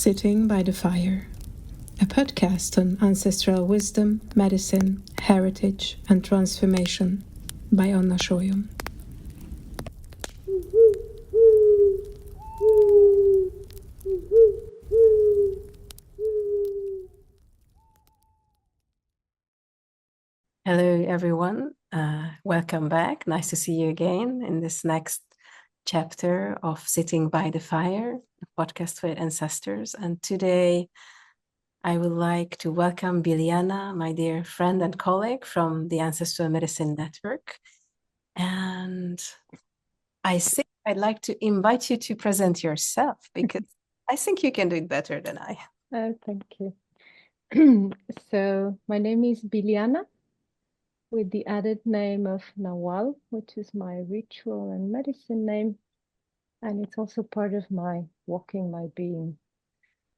Sitting by the Fire, a podcast on ancestral wisdom, medicine, heritage, and transformation by Anna Shoyom. Hello, everyone. Welcome back. Nice to see you again in this next chapter of Sitting by the Fire, a podcast for ancestors. And today, I would like to welcome Biliana, my dear friend and colleague from the Ancestral Medicine Network. And I think I'd like to invite you to present yourself because I think you can do it better than I. Thank you. So my name is Biliana, with the added name of Nahual, which is my ritual and medicine name. And it's also part of my walking my being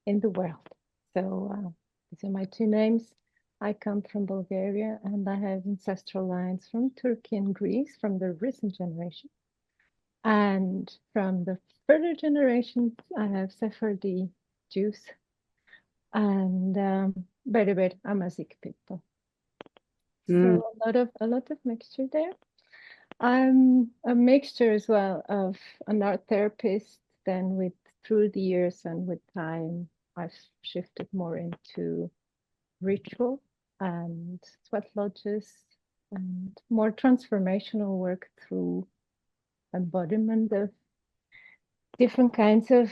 in the world. So these are my two names. I come from Bulgaria and I have ancestral lines from Turkey and Greece from the recent generation. And from the further generations, I have Sephardi Jews and Berber Amazigh people. So a lot of mixture there. I'm a mixture as well of an art therapist. Then through the years and with time, I've shifted more into ritual and sweatlodges and more transformational work through embodiment of different kinds of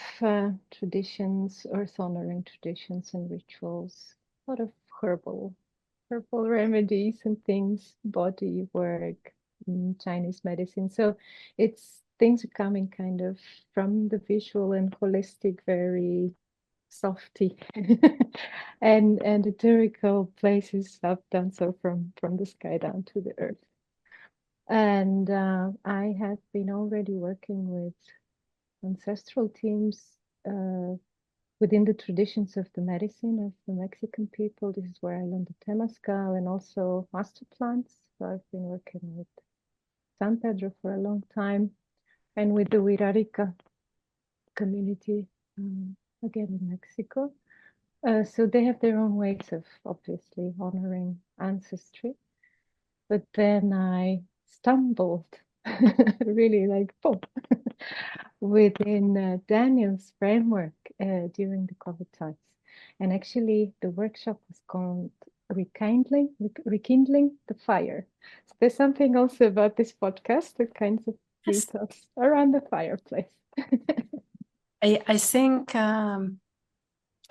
traditions, earth honoring traditions and rituals. A lot of herbal remedies and things, body work, Chinese medicine. So things are coming kind of from the visual and holistic, very softy and ethereal places up down, so from the sky down to the earth. And I have been already working with ancestral teams within the traditions of the medicine of the Mexican people. This is where I learned the Temazcal and also master plants. So I've been working with San Pedro for a long time and with the Wirarica community, again in Mexico. So they have their own ways of obviously honoring ancestry. But then I stumbled really like boom within Daniel's framework during the COVID times. And actually the workshop was called Rekindling the Fire. So there's something also about this podcast, the kinds of details around the fireplace. I think a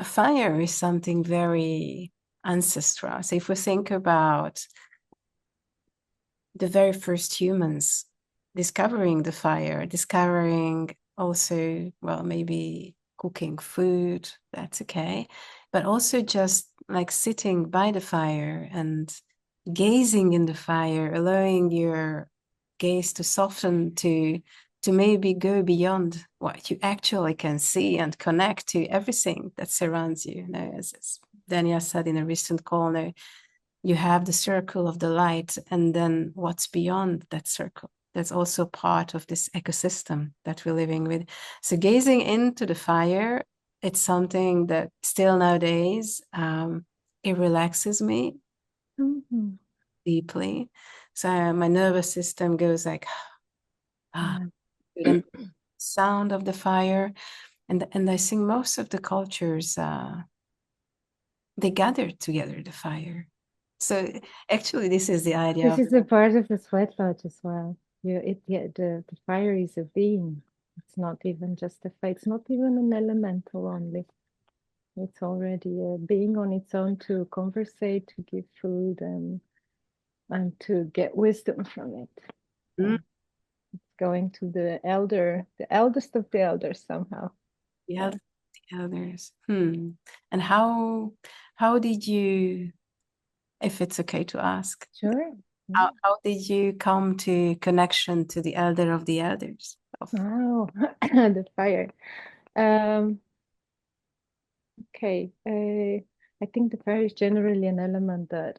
fire is something very ancestral. So if we think about the very first humans discovering the fire, discovering also, well, maybe cooking food, that's okay, but also just like sitting by the fire and gazing in the fire, allowing your gaze to soften, to maybe go beyond what you actually can see and connect to everything that surrounds you. You know, as Daniel said in a recent call, no, you have the circle of the light, and then what's beyond that circle. That's also part of this ecosystem that we're living with. So gazing into the fire, it's something that still nowadays, it relaxes me deeply. So my nervous system goes like, and sound of the fire. And I think most of the cultures, they gather together the fire. So actually, this is the idea. This is a part of the sweat lodge as well. The fire is a being. It's not even just a fire. It's not even an elemental only. It's already a being on its own to conversate, to give food, and to get wisdom from it. It's going to the eldest of the elders somehow. Yeah, the elders. And how did you, if it's okay to ask, Sure. how did you come to connection to the elder of the elders? Oh, the fire. Okay. I think the fire is generally an element that,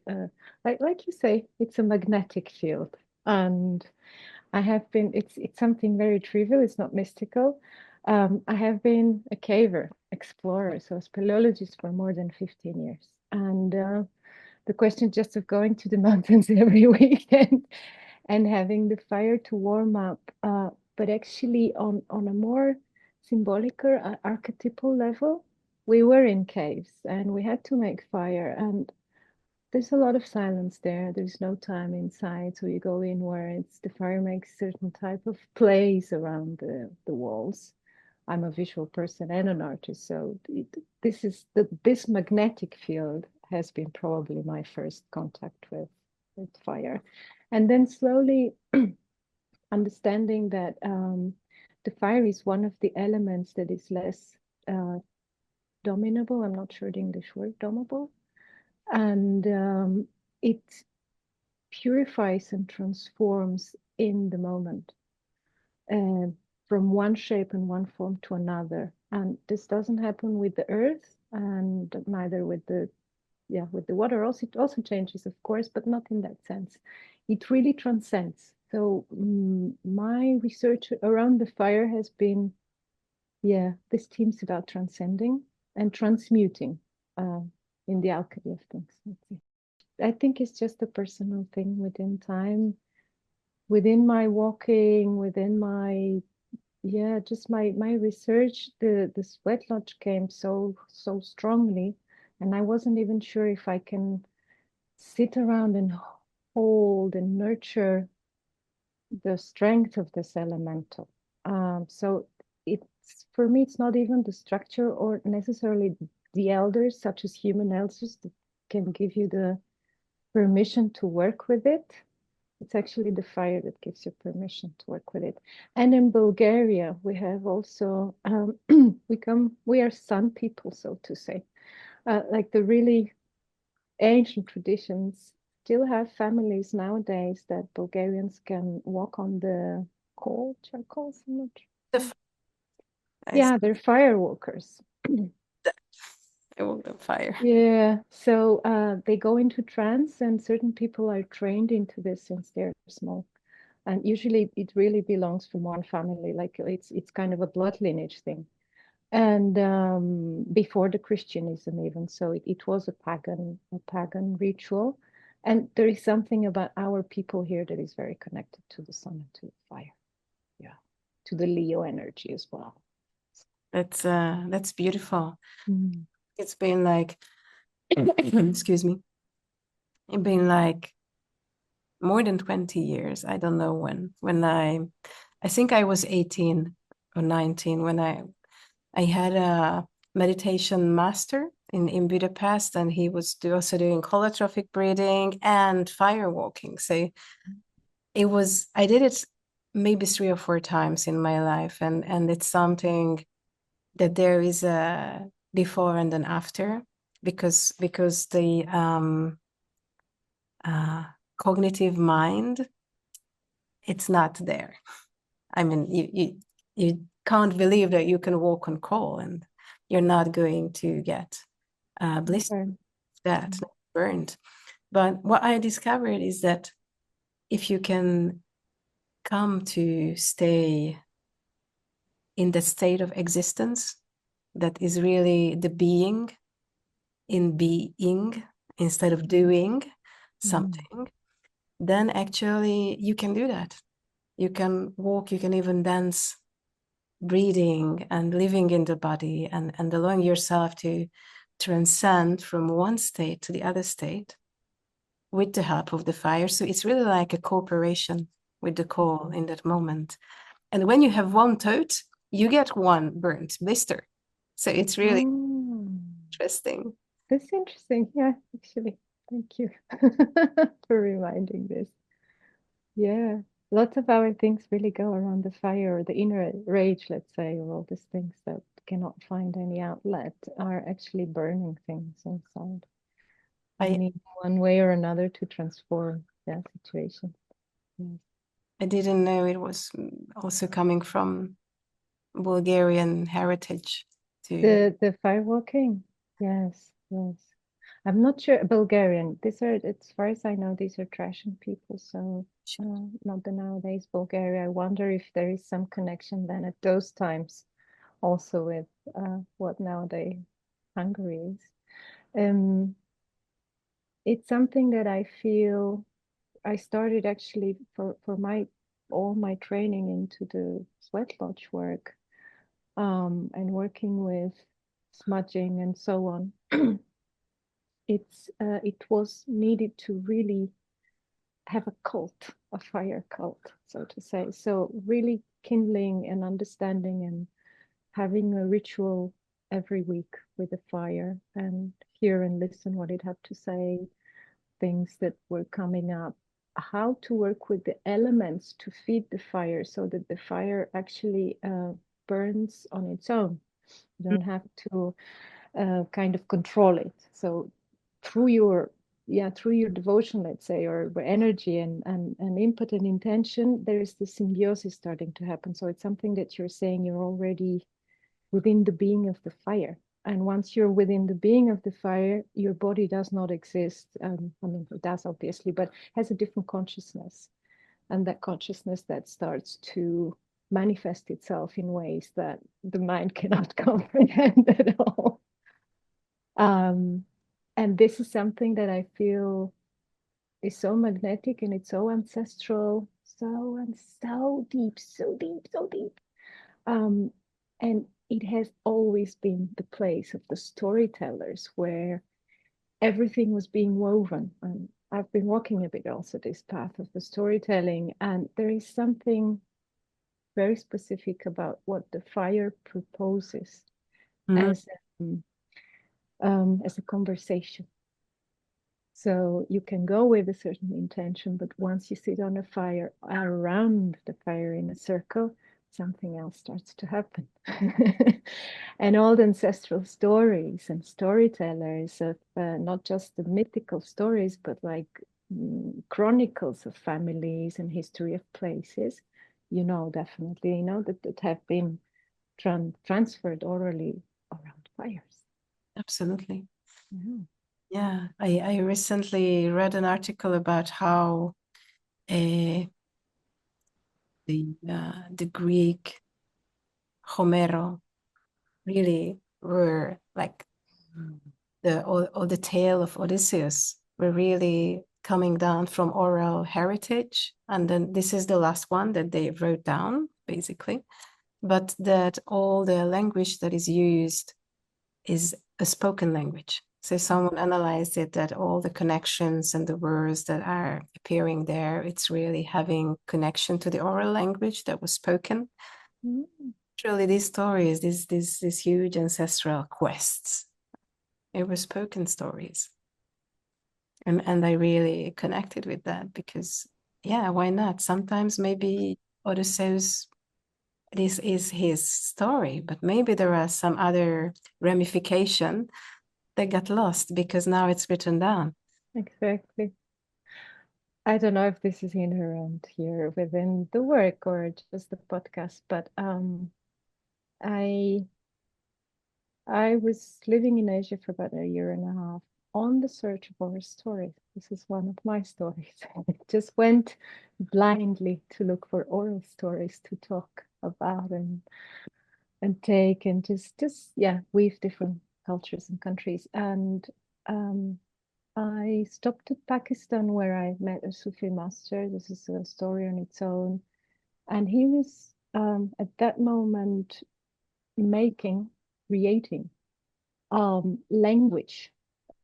like you say, it's a magnetic field, and I have been. It's something very trivial. It's not mystical. I have been a caver, explorer, so a speleologist for more than 15 years. And the question just of going to the mountains every weekend and having the fire to warm up, but actually on a more symbolic or archetypal level, we were in caves and we had to make fire. And there's a lot of silence there. There's no time inside. So you go in where it's the fire makes certain type of plays around the walls. I'm a visual person and an artist, so this magnetic field has been probably my first contact with fire, and then slowly understanding that the fire is one of the elements that is less dominable. I'm not sure the English word, domable, and it purifies and transforms in the moment. From one shape and one form to another. And this doesn't happen with the earth and neither with the water. Also, it also changes, of course, but not in that sense. It really transcends. So my research around the fire has been, this theme's about transcending and transmuting in the alchemy of things. I think it's just a personal thing within time, within my walking, within my just my research, the sweat lodge came so strongly, and I wasn't even sure if I can sit around and hold and nurture the strength of this elemental. So it's for me, it's not even the structure or necessarily the elders, such as human elders, that can give you the permission to work with it. It's actually the fire that gives you permission to work with it. And in Bulgaria, we have also, we are sun people, so to say. Like the really ancient traditions still have families nowadays that Bulgarians can walk on the charcoals. I'm not sure. Yeah, they're fire walkers. I walk the fire. Yeah, so they go into trance, and certain people are trained into this since they're small. And usually it really belongs from one family, like it's kind of a blood lineage thing. And before the Christianism even, so it was a pagan ritual. And there is something about our people here that is very connected to the sun and to the fire. Yeah, to the Leo energy as well. That's beautiful. Mm. It's been like, excuse me, it's been like more than 20 years. I don't know when I think I was 18 or 19 when I had a meditation master in Budapest, and he was also doing holotropic breathing and fire walking. So I did it maybe 3 or 4 times in my life, and it's something that there is a before and an after, because the cognitive mind, it's not there. I mean, you can't believe that you can walk on coal and you're not going to get blistered, that burned. But what I discovered is that if you can come to stay in the state of existence that is really the being in being instead of doing something, then actually you can do that. You can walk, you can even dance, breathing and living in the body, and allowing yourself to transcend from one state to the other state with the help of the fire. So it's really like a cooperation with the coal in that moment. And when you have one tote, you get one burnt blister. So it's really interesting. That's interesting. Yeah, actually. Thank you for reminding this. Yeah, lots of our things really go around the fire, or the inner rage, let's say, or all these things that cannot find any outlet are actually burning things inside. We need one way or another to transform that situation. Yes. I didn't know it was also coming from Bulgarian heritage too. The firewalking. Yes, yes. I'm not sure Bulgarian. These are, as far as I know, these are Thracian people. So not the nowadays Bulgaria. I wonder if there is some connection then at those times also with what nowadays Hungary is. Um, it's something that I feel I started actually for my all my training into the sweat lodge work, and working with smudging and so on. It was needed to really have a cult, a fire cult, so to say. So really kindling and understanding and having a ritual every week with a fire and hear and listen what it had to say, things that were coming up, how to work with the elements to feed the fire so that the fire actually burns on its own. You don't have to kind of control it. So through your through your devotion, let's say, or energy and input and intention, there is the symbiosis starting to happen. So it's something that you're saying you're already within the being of the fire. And once you're within the being of the fire, your body does not exist. I mean, it does obviously, but has a different consciousness. And that consciousness that starts to manifest itself in ways that the mind cannot comprehend at all. And this is something that I feel is so magnetic and it's so ancestral, so deep, so deep, so deep. And it has always been the place of the storytellers where everything was being woven. And I've been walking a bit also this path of the storytelling, and there is something very specific about what the fire proposes Mm. as as a conversation. So you can go with a certain intention, but once you sit on a fire, around the fire in a circle, something else starts to happen. And all the ancestral stories and storytellers of not just the mythical stories, but like chronicles of families and history of places, definitely, that have been transferred orally around fires. Absolutely. Yeah. Yeah, I recently read an article about how uh, the Greek Homero really were like all the tale of Odysseus were really coming down from oral heritage, and then this is the last one that they wrote down basically, but that all the language that is used is a spoken language. So someone analyzed it that all the connections and the words that are appearing there, it's really having connection to the oral language that was spoken. Mm. Truly, these stories, these huge ancestral quests, it were spoken stories. And I really connected with that because, yeah, why not? Sometimes maybe Odysseus, this is his story, but maybe there are some other ramification that got lost because now it's written down. Exactly. I don't know if this is inherent here within the work or just the podcast, but I I was living in Asia for about a year and a half on the search for a story. This is one of my stories. I just went blindly to look for oral stories to talk about and take and just weave different cultures and countries. And um, I stopped at Pakistan where I met a Sufi master. This is a story on its own. And he was at that moment creating language,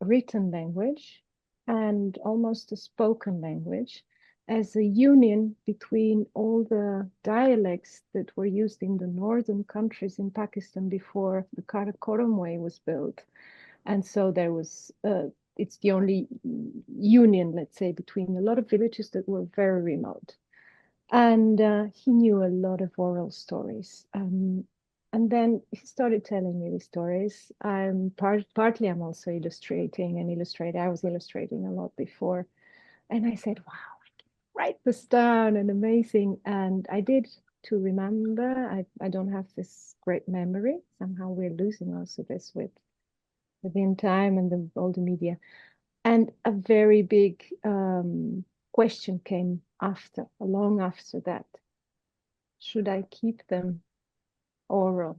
written language, and almost a spoken language as a union between all the dialects that were used in the northern countries in Pakistan before the Karakoram Way was built. And so there was, it's the only union, let's say, between a lot of villages that were very remote. And he knew a lot of oral stories. And then he started telling me these stories. Partly I'm also illustrating and illustrate. I was illustrating a lot before. And I said, wow, I can write this down and amazing. And I did to remember. I don't have this great memory. Somehow we're losing also this within time and all the media. And a very big question came long after that. Should I keep them oral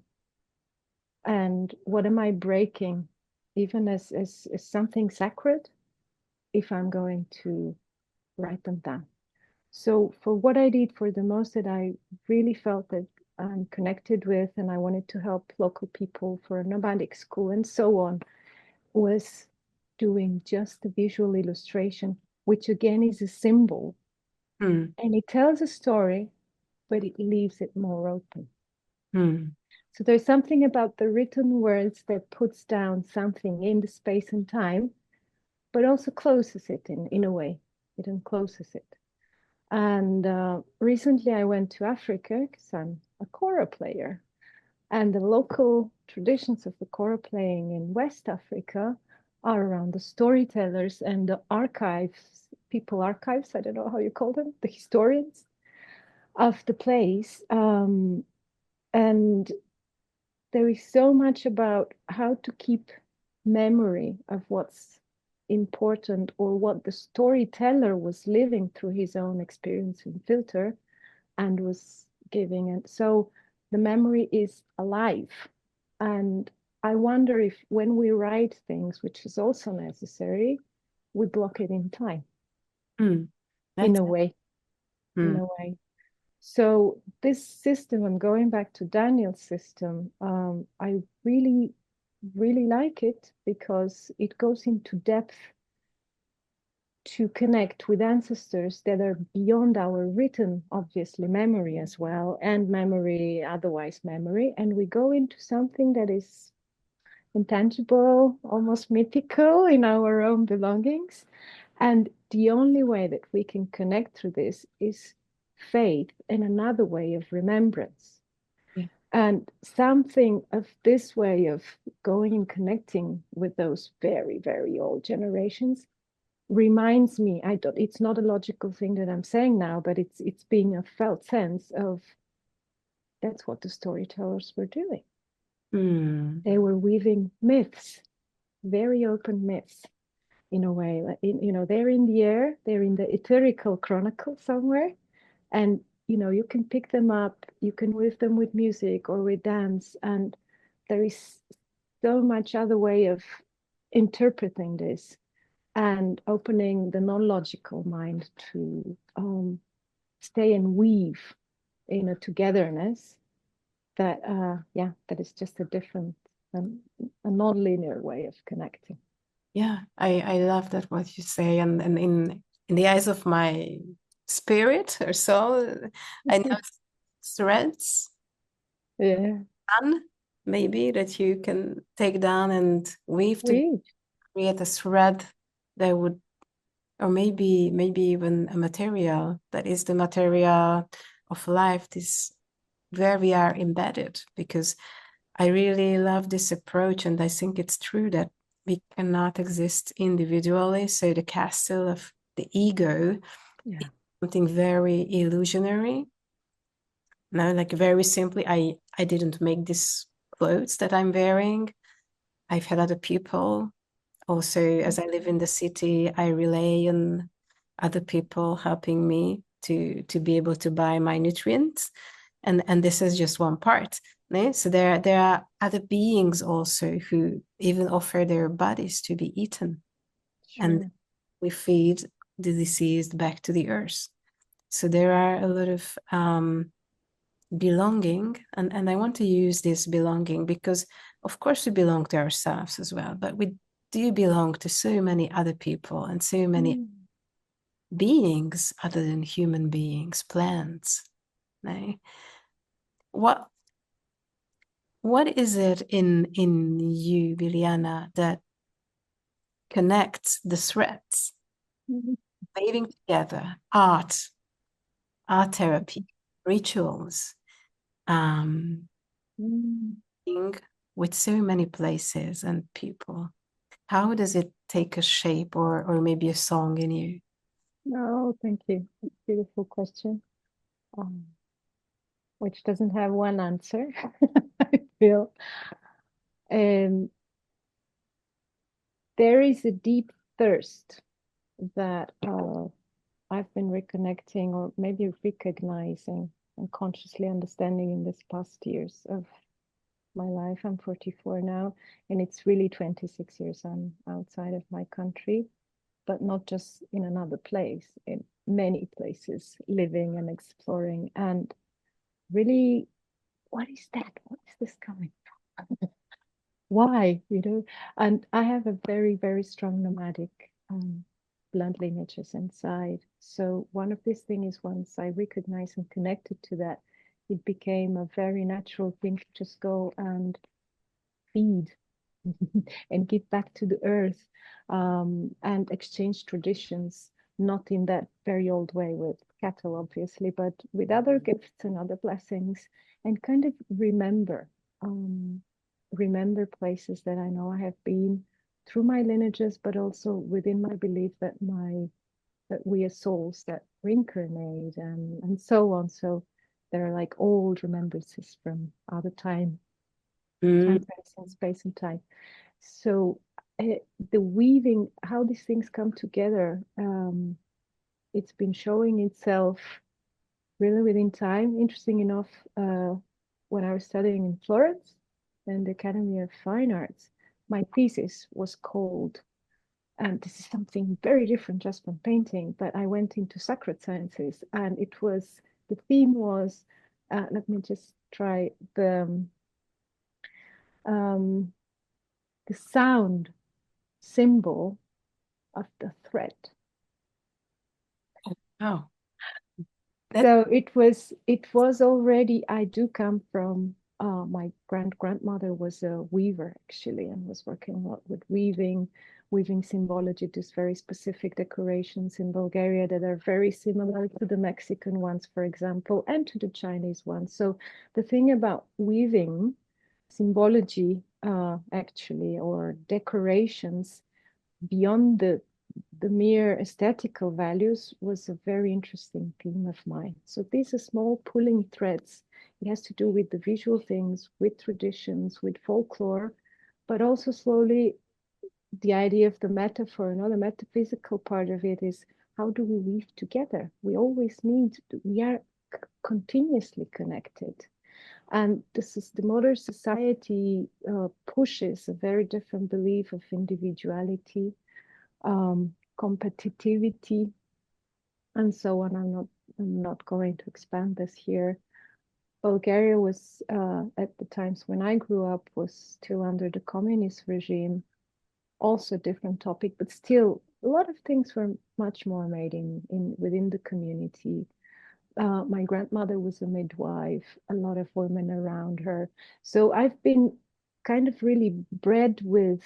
And what am I breaking, even as something sacred, if I'm going to write them down? So for what I did, for the most that I really felt that I'm connected with, and I wanted to help local people for a nomadic school and so on, was doing just a visual illustration, which again is a symbol. Mm. And it tells a story, but it leaves it more open. Mm. So there's something about the written words that puts down something in the space and time, but also closes it in a way. It encloses it. And recently I went to Africa because I'm a kora player. And the local traditions of the kora playing in West Africa are around the storytellers and the archives, people archives, I don't know how you call them, the historians of the place. And there is so much about how to keep memory of what's important or what the storyteller was living through his own experience and filter and was giving it. So the memory is alive. And I wonder if when we write things, which is also necessary, we block it in time Mm. in That's a it. way, in Mm. a way. So this system, I'm going back to Daniel's system. I really, really like it because it goes into depth to connect with ancestors that are beyond our written, obviously, memory as well, and memory, otherwise memory. And we go into something that is intangible, almost mythical in our own belongings. And the only way that we can connect through this is faith and another way of remembrance. Yeah. And something of this way of going and connecting with those very, very old generations reminds me, I don't, it's not a logical thing that I'm saying now, but it's being a felt sense of that's what the storytellers were doing. Mm. They were weaving myths, very open myths in a way. They're in the air, they're in the etherical chronicle somewhere, and you can pick them up, you can weave them with music or with dance, and there is so much other way of interpreting this and opening the non-logical mind to stay and weave in a togetherness that that is just a different a non-linear way of connecting. Yeah, I love that what you say, and in the eyes of my spirit or soul, I know threads, Yeah, and maybe that you can take down and weave to weave. create a thread that would, or maybe even a material that is the material of life, this where we are embedded, because I really love this approach, and I think it's true that we cannot exist individually. So the castle of the ego Yeah. is something very illusionary. No, like very simply, I didn't make these clothes that I'm wearing. I've had other people. Also, as I live in the city, I rely on other people helping me to be able to buy my nutrients. And this is just one part. No? So there are other beings also who even offer their bodies to be eaten. And Sure. we feed the deceased back to the earth. So there are a lot of belonging, and I want to use this belonging because of course we belong to ourselves as well, but we do belong to so many other people and so many Mm. beings other than human beings, plants. No? What what is it in you, Biliana, that connects the threads, Mhm. weaving together art therapy, rituals, um, Mm. being with so many places and people? How does it take a shape or maybe a song in you? No, thank you. That's a beautiful question, um, which doesn't have one answer, I feel. Um, there is a deep thirst that I've been reconnecting or maybe recognizing and consciously understanding in this past years of my life. I'm 44 now, and it's really 26 years I'm outside of my country, but not just in another place, in many places, living and exploring. And really, what is that? What is this coming from? Why, you know? And I have a very, very strong nomadic blood lineages inside. So one of these things is once I recognized and connected to that, it became a very natural thing to just go and feed and give back to the earth, and exchange traditions, not in that very old way with cattle, obviously, but with other gifts and other blessings, and kind of um, remember places that I know I have been through my lineages, but also within my belief that we are souls that reincarnate and so on. So there are like old remembrances from other time, space and time. So the weaving, how these things come together, it's been showing itself really within time. Interesting enough, when I was studying in Florence and the Academy of Fine Arts, my thesis was called, and this is something very different just from painting, but I went into sacred sciences, and the theme was, let me just try um, the sound symbol of the thread. Oh, that, So it was already, I do come from, my grandmother was a weaver actually, and was working a lot with weaving symbology, these very specific decorations in Bulgaria that are very similar to the Mexican ones, for example, and to the Chinese ones. So the thing about weaving symbology, actually, or decorations beyond the mere aesthetical values, was a very interesting theme of mine. So these are small pulling threads. It has to do with the visual things, with traditions, with folklore, but also slowly the idea of the metaphor. Another metaphysical part of it is, how do we weave together? We are continuously connected. And this is the modern society, pushes a very different belief of individuality, competitivity, and so on. I'm not going to expand this here. Bulgaria was, at the times when I grew up, was still under the communist regime. Also a different topic, but still a lot of things were much more made in within the community. My grandmother was a midwife, a lot of women around her. So I've been kind of really bred with,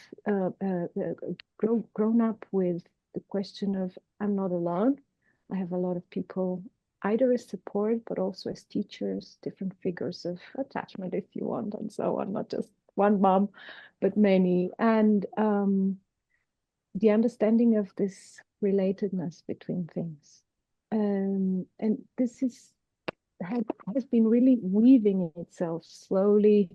grown up with the question of, I'm not alone. I have a lot of people either as support, but also as teachers, different figures of attachment, if you want, and so on, not just one mom, but many. And the understanding of this relatedness between things. And this has been really weaving itself slowly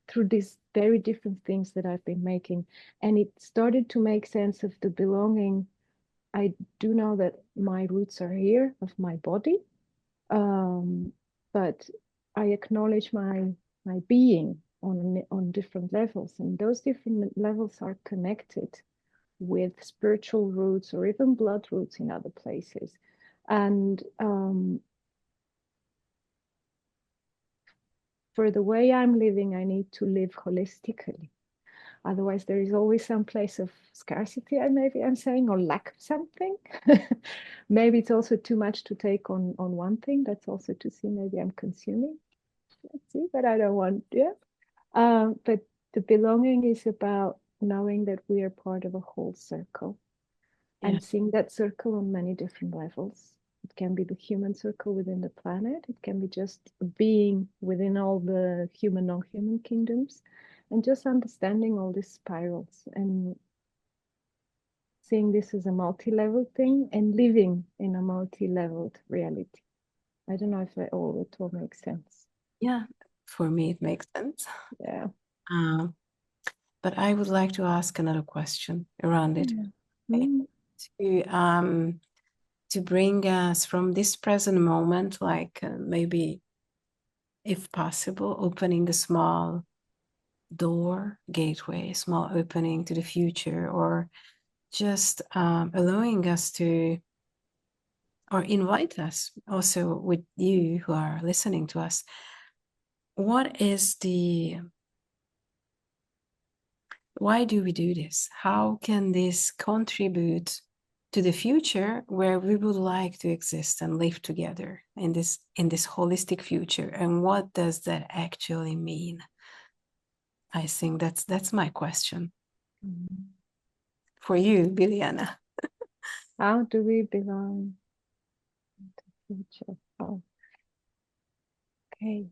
through these very different things that I've been making. And it started to make sense of the belonging. I do know that my roots are here of my body, but I acknowledge my being on different levels, and those different levels are connected with spiritual roots or even blood roots in other places. And for the way I'm living, I need to live holistically. Otherwise, there is always some place of scarcity, maybe I'm saying, or lack of something. Maybe it's also too much to take on one thing. That's also to see, maybe I'm consuming. Let's see, but I don't want, yeah. But the belonging is about knowing that we are part of a whole circle, yeah. and seeing that circle on many different levels. It can be the human circle within the planet. It can be just a being within all the human, non-human kingdoms, and just understanding all these spirals and seeing this as a multi-level thing and living in a multi-leveled reality. I don't know if it all makes sense. Yeah, for me, it makes sense. Yeah. Um, but I would like to ask another question around it. Yeah. Okay. Mm. To bring us from this present moment, like maybe if possible, opening a small door, gateway, small opening to the future, or just allowing us to, or invite us also with you who are listening to us. What is why do we do this? How can this contribute to the future where we would like to exist and live together in this holistic future? And what does that actually mean? I think that's my question. For you, Biliana. How do we belong to the future? Oh, okay.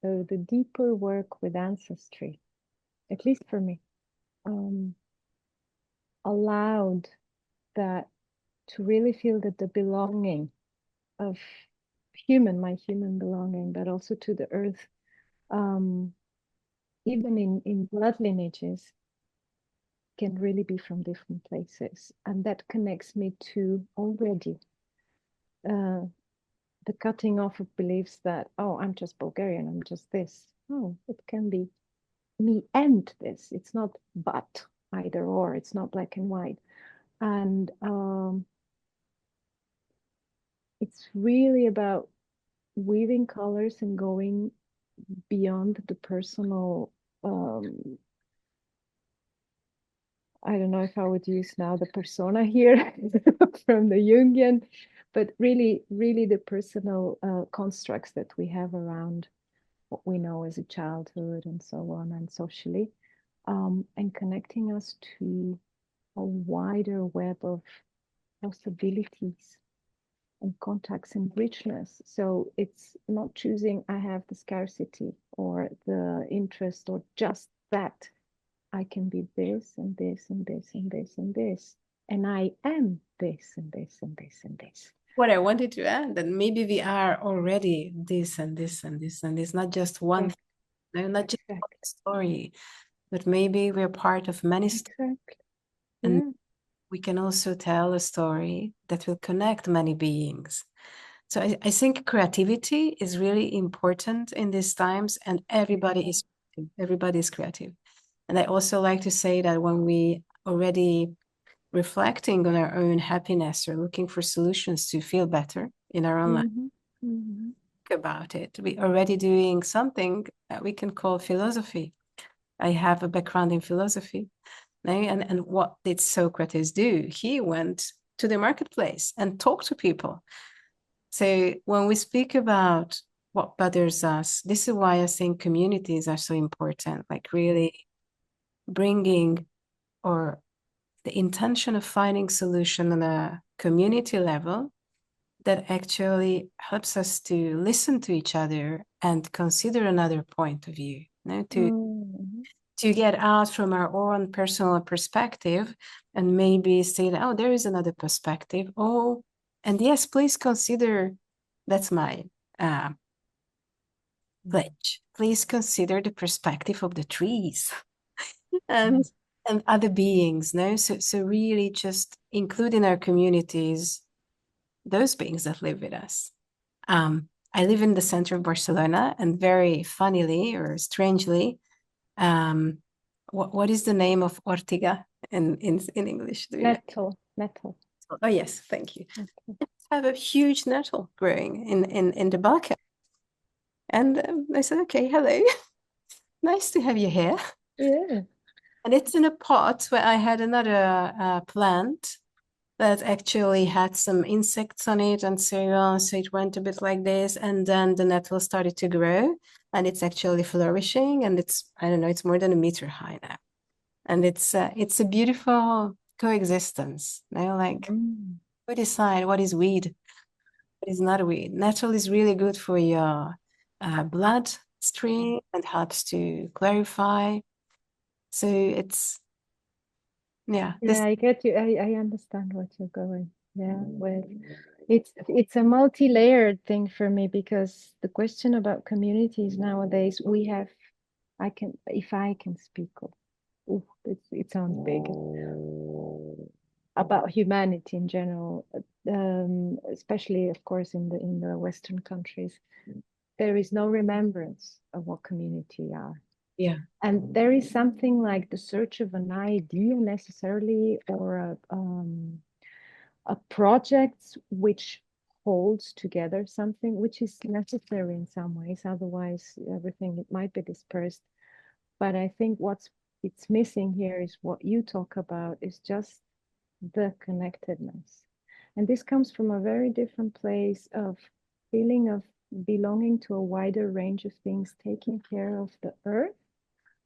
So the deeper work with ancestry, at least for me, allowed that to really feel that the belonging of my human belonging, but also to the earth, even in blood lineages, can really be from different places. And that connects me to already the cutting off of beliefs that, oh, I'm just Bulgarian, I'm just this. Oh, it can be me and this. It's not but, either or, it's not black and white. And it's really about weaving colors and going beyond the personal. I don't know if I would use now the persona here from the Jungian, but really the personal constructs that we have around what we know as a childhood and so on and socially, and connecting us to a wider web of possibilities and contacts and richness. So it's not choosing I have the scarcity or the interest or just that. I can be this and this and this and this and this. And I am this and this and this and this. What I wanted to add, that maybe we are already this and this and this and this, not just one thing, no, not just one story, but maybe we're part of many stories. And we can also tell a story that will connect many beings. So I think creativity is really important in these times, and everybody is creative. And I also like to say that when we already reflecting on our own happiness or looking for solutions to feel better in our own life, think about it. We're already doing something that we can call philosophy. I have a background in philosophy. And what did Socrates do? He went to the marketplace and talked to people. So when we speak about what bothers us, this is why I think communities are so important, like really bringing, or the intention of finding solution on a community level that actually helps us to listen to each other and consider another point of view, to get out from our own personal perspective and maybe say that, oh, there is another perspective. Oh, and yes, please consider, that's my pledge. Please consider the perspective of the trees and other beings. No, so really just include in our communities those beings that live with us. I live in the center of Barcelona, and very funnily or strangely, what is the name of ortiga in English? Nettle. Oh yes, thank you. I have a huge nettle growing in the balcony, and I said, okay, hello, nice to have you here. Yeah. And it's in a pot where I had another plant that actually had some insects on it and so on. So it went a bit like this, and then the nettle started to grow, and it's actually flourishing, and it's, I don't know, it's more than a meter high now. And it's a beautiful coexistence. You know, like we decide what is weed, what is not a weed. Nettle is really good for your bloodstream and helps to clarify. So it's, yeah. I get you. I understand what you're going. Yeah, with it's a multi-layered thing for me, because the question about communities nowadays, we have, if I can speak of, it sounds big, about humanity in general. especially, of course, in the Western countries, there is no remembrance of what community are. Yeah. And there is something like the search of an idea necessarily, or a project which holds together something which is necessary in some ways. Otherwise, everything it might be dispersed. But I think it's missing here is what you talk about is just the connectedness. And this comes from a very different place of feeling of belonging to a wider range of things, taking care of the earth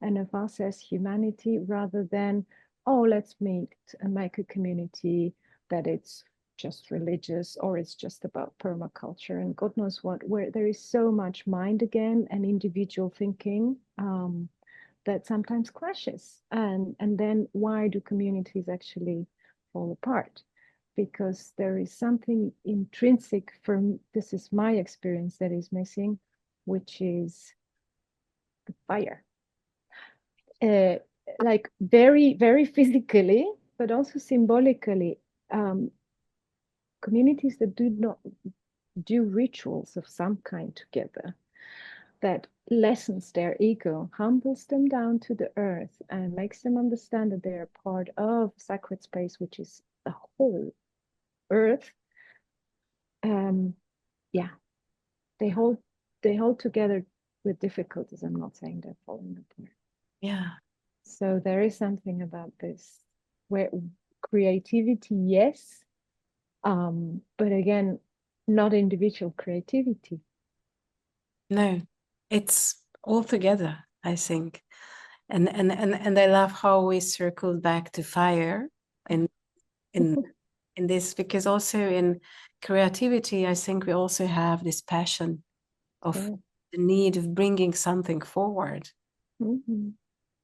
and of us as humanity, rather than, oh, let's meet and make a community that it's just religious or it's just about permaculture and God knows what, where there is so much mind again and individual thinking that sometimes clashes. And then why do communities actually fall apart? Because there is something intrinsic from, this is my experience, that is missing, which is the fire. Like very, very physically, but also symbolically. Communities that do not do rituals of some kind together, that lessens their ego, humbles them down to the earth, and makes them understand that they are part of sacred space, which is the whole earth. Yeah, they hold together with difficulties. I'm not saying they're falling apart. Yeah. So there is something about this where creativity, yes, but again, not individual creativity. No, it's all together, I think. And I love how we circled back to fire in in in this, because also in creativity, I think we also have this passion of Yeah. the need of bringing something forward. Mhm.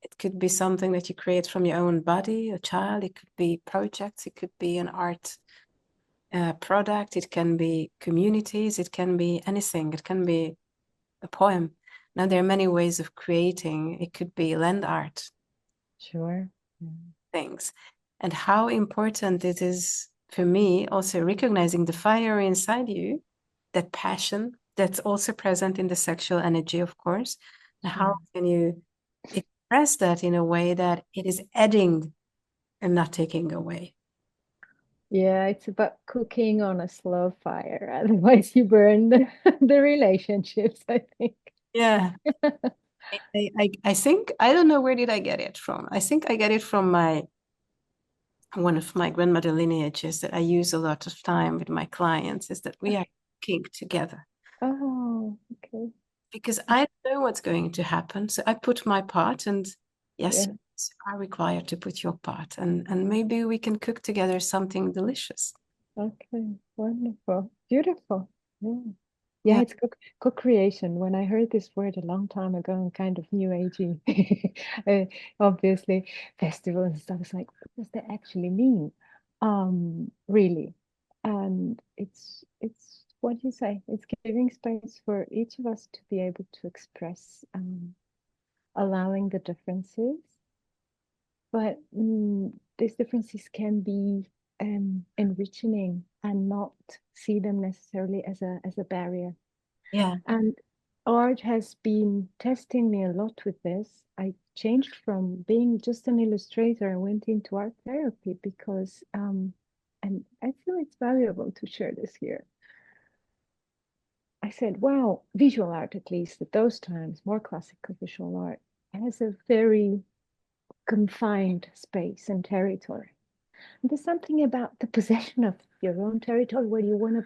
It could be something that you create from your own body, a child. It could be projects. It could be an art product. It can be communities. It can be anything. It can be a poem. Now, there are many ways of creating. It could be land art Sure. things. And how important it is for me also recognizing the fire inside you, that passion that's also present in the sexual energy, of course. And how Sure. can you express that in a way that it is adding and not taking away? Yeah, it's about cooking on a slow fire. Otherwise, you burn the relationships, I think. Yeah. I think, I don't know where did I get it from. I think I get it from one of my grandmother lineages that I use a lot of time with my clients, is that we are cooking together. Oh, okay. Because I don't know what's going to happen. So I put my part, and yes, Yeah. you are required to put your part. And maybe we can cook together something delicious. Okay. Wonderful. Beautiful. Yeah. Yeah, Yeah. it's co-creation. When I heard this word a long time ago and kind of new agey, obviously, festival and stuff, it's like, what does that actually mean? Really. And it's what you say, it's giving space for each of us to be able to express, allowing the differences. But these differences can be enriching and not see them necessarily as a barrier. Yeah. And art has been testing me a lot with this. I changed from being just an illustrator and went into art therapy because, and I feel it's valuable to share this here. I said, wow, visual art, at least at those times, more classical visual art, has a very confined space and territory. And there's something about the possession of your own territory where you want to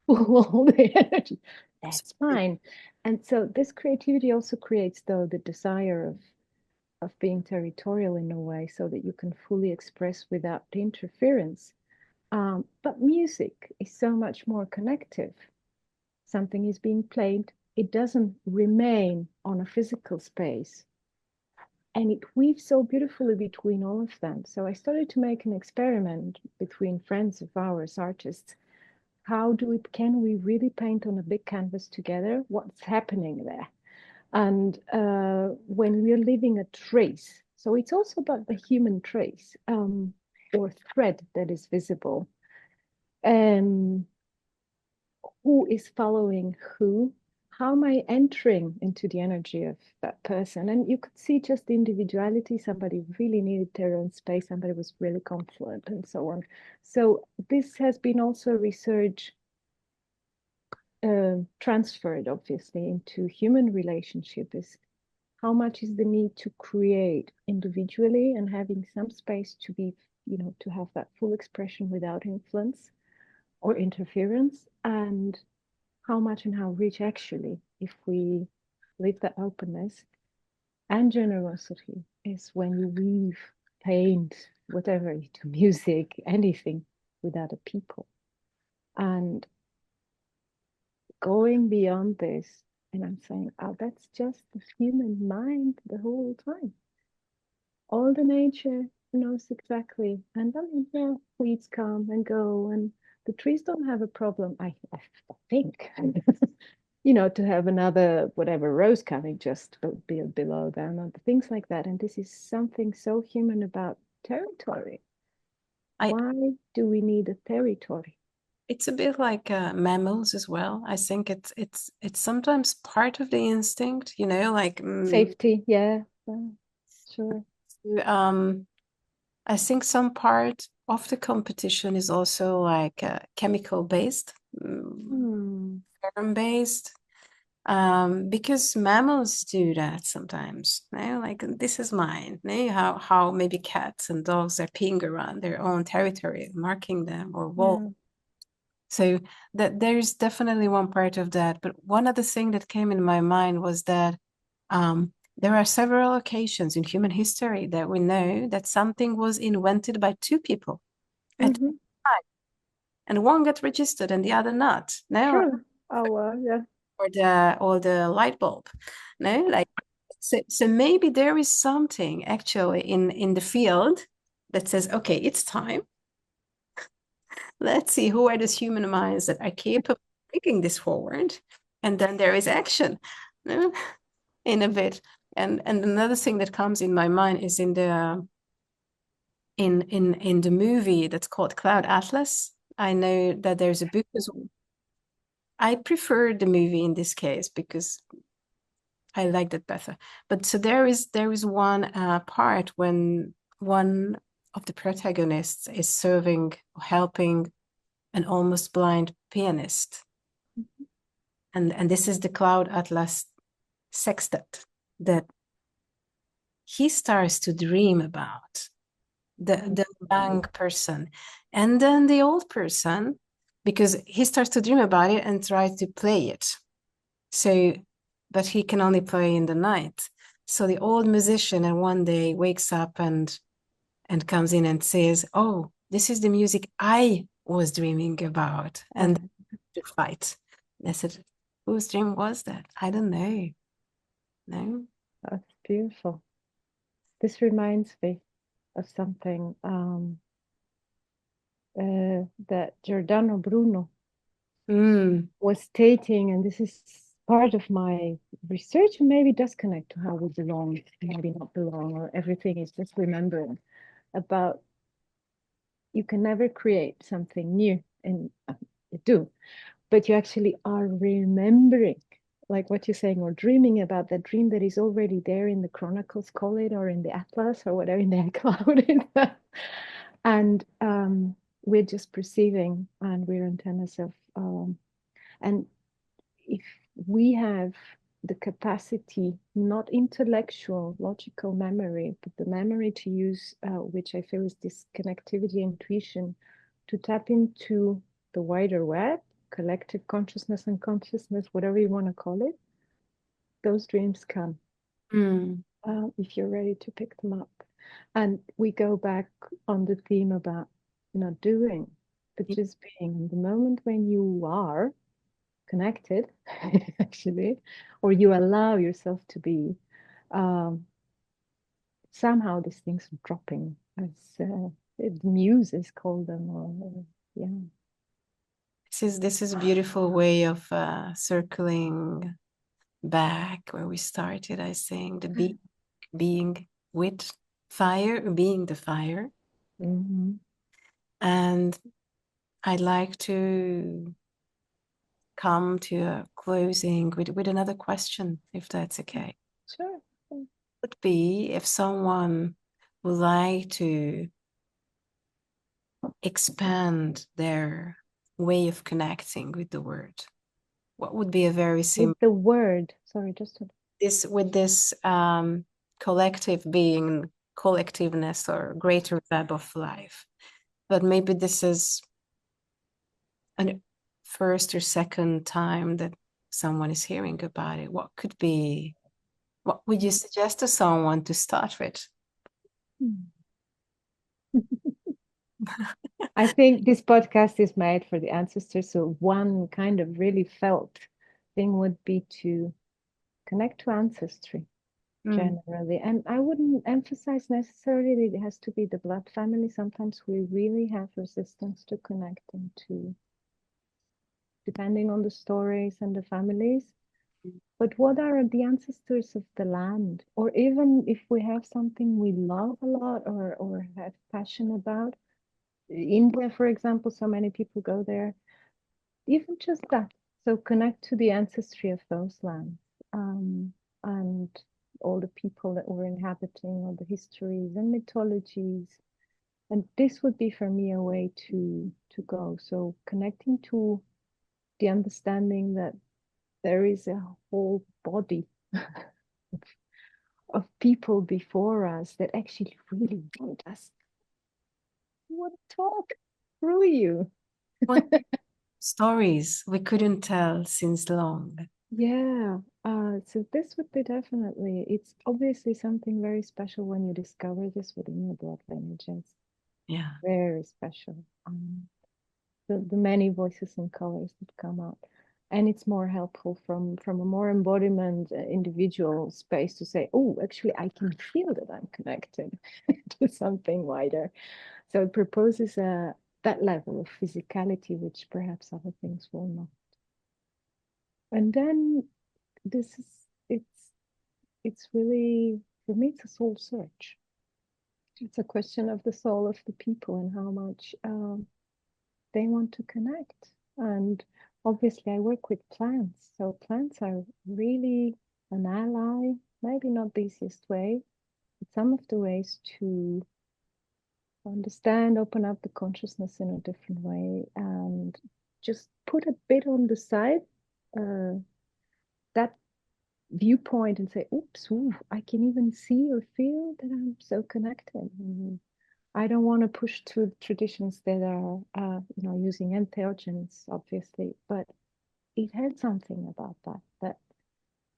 pull all the energy. That's fine. And so this creativity also creates, though, the desire of being territorial in a way so that you can fully express without the interference. But music is so much more connective. Something is being played, it doesn't remain on a physical space. And it weaves so beautifully between all of them. So I started to make an experiment between friends of ours, artists. Can we really paint on a big canvas together? What's happening there? And when we're leaving a trace, so it's also about the human trace or thread that is visible. um, who is following who? How am I entering into the energy of that person? And you could see just the individuality. Somebody really needed their own space, somebody was really confident, and so on. So this has been also research transferred, obviously, into human relationship is how much is the need to create individually and having some space to be, to have that full expression without influence or interference, and how much and how rich actually, if we live that openness and generosity, is when you weave, paint, whatever, you do music, anything with other people. And going beyond this, and I'm saying, oh, that's just the human mind the whole time. All the nature knows exactly. And I mean, yeah, weeds come and go, and the trees don't have a problem. I think, to have another whatever rose coming just below them and things like that. And this is something so human about territory. I Why do we need a territory? It's a bit like mammals as well. I think it's sometimes part of the instinct, like Safety, yeah, sure. um, I think some part of the competition is also like chemical based, Hmm. pheromone based, because mammals do that sometimes. Like this is mine. How maybe cats and dogs are peeing around their own territory, marking them, or wolves. Yeah. So that there's definitely one part of that. But one other thing that came in my mind was that there are several occasions in human history that we know that something was invented by two people at the Mm-hmm. time, and one got registered and the other not. No, True. Oh, yeah. or the light bulb. No, like so maybe there is something actually in the field that says, okay, it's time. Let's see who are those human minds that are capable of taking this forward. And then there is action, no? In a bit. And another thing that comes in my mind is in the movie that's called Cloud Atlas. I know that there's a book as well. I prefer the movie in this case because I liked it better. But so there is one part when one of the protagonists is serving, helping an almost blind pianist. And this is the Cloud Atlas sextet that he starts to dream about the young person and then the old person, because he starts to dream about it and tries to play it. So, but he can only play in the night. So the old musician and one day wakes up and comes in and says, "Oh, this is the music I was dreaming about," and Oh, to fight. And I said, "Whose dream was that? I don't know." No. that's beautiful. This reminds me of something that Giordano Bruno Mm. was stating, and this is part of my research, and maybe does connect to how we belong, maybe not belong, or everything is just remembering about you can never create something new, and you do, but you actually are remembering, like what you're saying, or dreaming about that dream that is already there in the chronicles, call it, or in the atlas, or whatever, in the cloud. And we're just perceiving, and we're antennas of, and if we have the capacity, not intellectual, logical memory, but the memory to use, which I feel is this connectivity, intuition, to tap into the wider web, collective consciousness, and consciousness, whatever you want to call it, those dreams come Mm. if you're ready to pick them up. And we go back on the theme about not doing, but just being. In the moment when you are connected, actually, or you allow yourself to be, um, somehow these things are dropping, as the muses call them, or yeah. This is a beautiful way of circling back where we started, I think, being with fire, being the fire. Mhm. And I'd like to come to a closing with another question, if that's okay. Sure. Would be if someone would like to expand their way of connecting with the word, what would be a very simple With the word, sorry, just to... this collective being, collectiveness, or greater web of life? But maybe this is a first or second time that someone is hearing about it. What would you suggest to someone to start with? I think this podcast is made for the ancestors. So one kind of really felt thing would be to connect to ancestry generally. And I wouldn't emphasize necessarily that it has to be the blood family. Sometimes we really have resistance to connecting to, depending on the stories and the families. But what are the ancestors of the land? Or even if we have something we love a lot or have passion about, India, for example, so many people go there. Even just that. So connect to the ancestry of those lands, and all the people that were inhabiting, all the histories and mythologies. And this would be for me a way to go. So connecting to the understanding that there is a whole body of people before us that actually really want us, want to talk through you. What stories we couldn't tell since long? Yeah, so this would be definitely, it's obviously something very special when you discover this within your blood lineages. Yeah. Very special. The many voices and colors that come out. And it's more helpful from a more embodiment individual space to say, oh, actually, I can feel that I'm connected to something wider. So it proposes that level of physicality, which perhaps other things will not. And then this is, it's really, for me, it's a soul search. It's a question of the soul of the people and how much they want to connect. And obviously, I work with plants. So plants are really an ally, maybe not the easiest way, but some of the ways to understand, open up the consciousness in a different way, and just put a bit on the side that viewpoint and say, oops, ooh, I can even see or feel that I'm so connected. I don't want to push through traditions that are, using entheogens, obviously, but it had something about that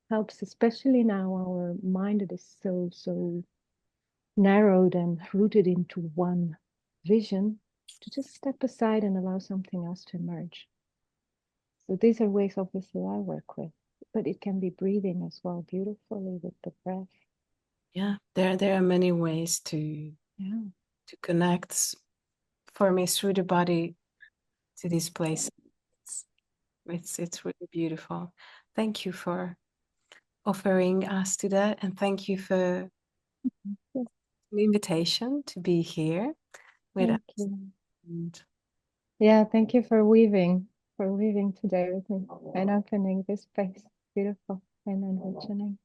helps, especially now our mind that is so narrowed and rooted into one vision, to just step aside and allow something else to emerge. So these are ways, obviously, I work with, but it can be breathing as well, beautifully with the breath. Yeah, there are many ways to connect. For me, through the body to this place. It's really beautiful. Thank you for offering us to that, and thank you for the invitation to be here with Thank us. you. And Yeah, thank you for weaving today with me and opening this space. Beautiful and enriching.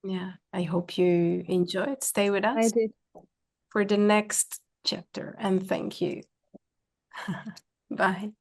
yeah, I hope you enjoyed. Stay with I us did. for the next chapter, and thank you. Bye.